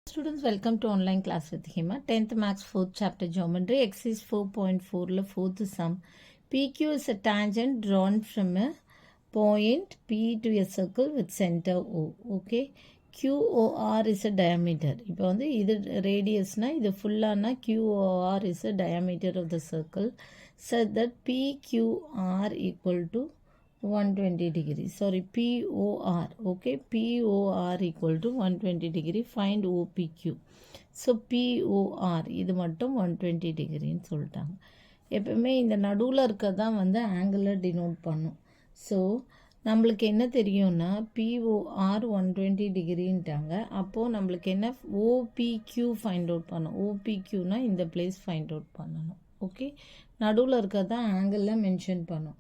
Students, welcome to online class with Hima. 10th Maths 4th chapter Geometry. Exercise 4.4 4th sum. PQ is a tangent drawn from a point P to a circle with center O. Okay. QOR is a diameter. இப்போ வந்து இது radiusனா இது ஃபுல்லானா QOR is a diameter of the circle such that PQR equal to 120 degree. Sorry, POR. Okay, POR equal to 120 degree. Find OPQ. So POR இது மட்டும் 120 டிகிரின்னு சொல்லிட்டாங்க. எப்பவுமே இந்த நடுவில் இருக்கதான் வந்து ஆங்கிளை டினோட் பண்ணும். ஸோ நம்மளுக்கு என்ன தெரியும்னா POR 120 டிகிரின்ட்டாங்க. அப்போது நம்மளுக்கு என்ன OPQ ஃபைண்ட் அவுட் பண்ணணும். OPQனா இந்த பிளேஸ் ஃபைண்ட் அவுட் பண்ணணும். ஓகே, நடுவில் இருக்கதான் ஆங்கிளில் மென்ஷன் பண்ணும்.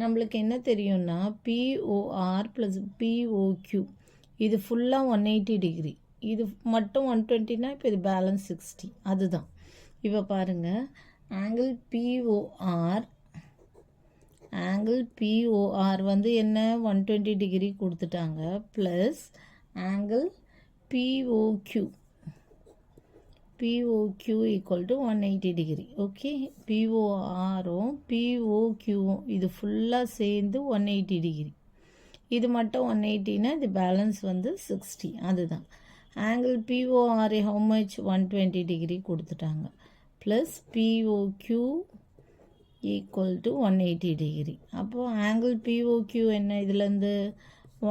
நம்மளுக்கு என்ன தெரியும்னா POR ப்ளஸ் POQ இது ஃபுல்லாக 180 டிகிரி, இது மட்டும் 120னா இப்போ இது பேலன்ஸ் 60. அதுதான் இப்போ பாருங்கள், ஆங்கிள் POR வந்து என்ன 120 டிகிரி கொடுத்துட்டாங்க, plus angle POQ equal to 180 degree. Okay, PORம் POQம் இது ஃபுல்லாக சேர்ந்து 180 டிகிரி, இது மட்டும் 180னா இது பேலன்ஸ் வந்து 60. அதுதான் angle POR how much 120 degree கொடுத்துட்டாங்க, plus POQ equal to 180 degree. அப்போது ஆங்கிள் POQ என்ன, இதுலேருந்து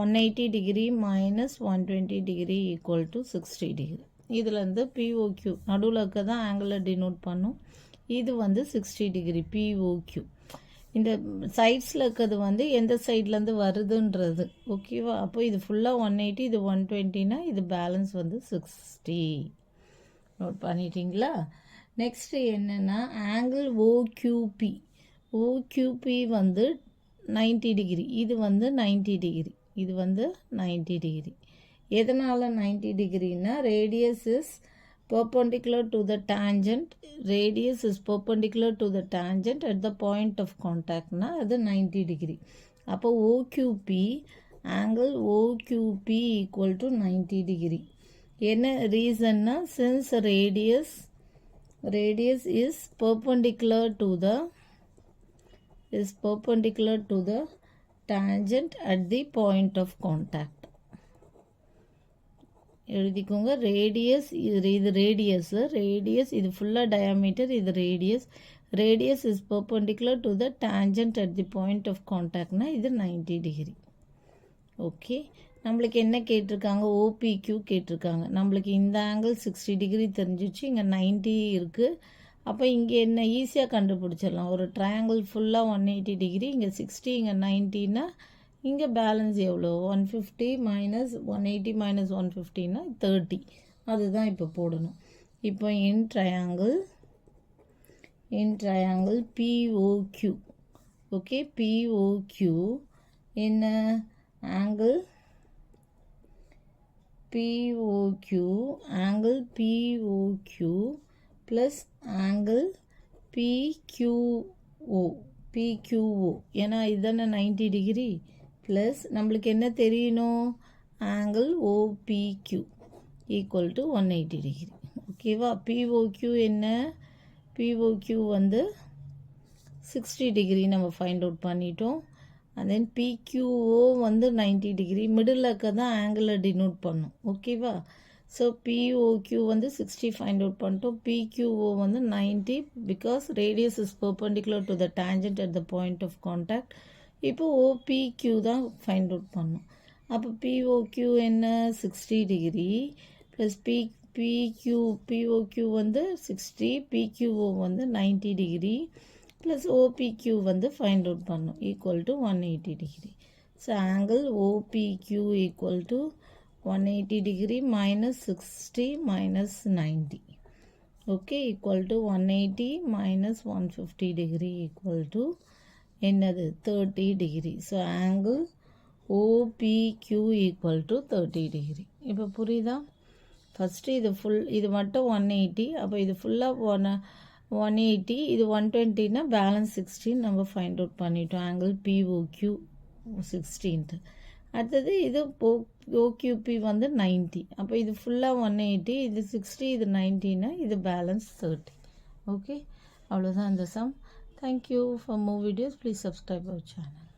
180 degree minus 120 degree equal to 60 degree. இதுலேருந்து POQ நடுவில் இருக்க தான் ஆங்கிளை டினோட் பண்ணும். இது வந்து 60 டிகிரி POQ. இந்த சைட்ஸில் இருக்கிறது வந்து எந்த சைட்லேருந்து வருதுன்றது. ஓகேவா, அப்போ இது ஃபுல்லாக 180, இது 120னா இது பேலன்ஸ் வந்து 60. நோட் பண்ணிட்டீங்களா? நெக்ஸ்ட்டு என்னென்னா ஆங்கிள் OQP வந்து 90 டிகிரி, இது வந்து 90 டிகிரி, இது வந்து 90 டிகிரி. எதனால் 90 டிகிரினா radius is perpendicular to the tangent, radius is perpendicular to the tangent at the point of contactனா அது 90 டிகிரி. அப்போ OQP angle OQP equal to 90 degree. என்ன ரீசன்னா, since radius is perpendicular to the tangent at the point of contact. எழுதிக்கோங்க, radius இது radius இது ஃபுல்லாக diameter, இது radius is perpendicular to the tangent at the point of கான்டாக்ட்னா இது 90 degree. Okay, நம்மளுக்கு என்ன கேட்டிருக்காங்க, OPQ கேட்டிருக்காங்க. நம்மளுக்கு இந்த ஆங்கிள் 60 டிகிரி தெரிஞ்சிச்சு, இங்கே 90 இருக்குது. அப்போ இங்கே என்ன ஈஸியாக கண்டுபிடிச்சிடலாம். ஒரு ட்ரையாங்கிள் ஃபுல்லாக 180 டிகிரி, இங்கே 60, இங்கே 90னா இங்கே பேலன்ஸ் எவ்வளோ, 150 மைனஸ் 180 மைனஸ் 150னா 30. அதுதான் இப்போ போடணும். இப்போ இன் ட்ரையாங்கிள் POQ. ஓகே, POQ என்ன angle POQ plus angle PQO ஏன்னா இதுதானே 90 டிகிரி, ப்ளஸ் நம்மளுக்கு என்ன தெரியணும், angle OPQ equal to 180 degree. ஓகேவா, POQ என்ன, POQ வந்து 60 டிகிரி நம்ம ஃபைண்ட் அவுட் பண்ணிட்டோம். அண்ட் தென் PQO வந்து 90 டிகிரி, மிடில் இருக்க தான் ஆங்கிளை டினோட் பண்ணும். ஓகேவா, ஸோ POQ வந்து 60 ஃபைண்ட் அவுட் பண்ணிட்டோம், PQO வந்து 90 because radius is perpendicular to the tangent at the point of contact. இப்போ OPQ தான் ஃபைண்ட் அவுட் பண்ணோம். அப்போ POQ என்ன 60 டிகிரி ப்ளஸ் POQ வந்து 60, PQO வந்து 90 டிகிரி ப்ளஸ் OPQ வந்து ஃபைண்ட் அவுட் பண்ணோம் equal to 180 degree. So angle OPQ equal to 180 degree minus 60 minus 90. Okay, equal to 180 minus 150 degree equal to என்னது 30 degree. So angle OPQ equal to 30 degree. இப்போ புரியுதா? First இது மட்டும் 180, அப்போ இது ஃபுல்லாக 180, இது 120னா பேலன்ஸ் 16 நம்ம ஃபைண்ட் அவுட் பண்ணிட்டோம். Angle POQ 16. அடுத்தது இது ஓக்யூபி வந்து 90. அப்போ இது ஃபுல்லாக 180, இது 60, இது 90னா இது பேலன்ஸ் 30. ஓகே, அவ்வளோதான் இந்த sum. Thank you for more videos. Please subscribe our channel.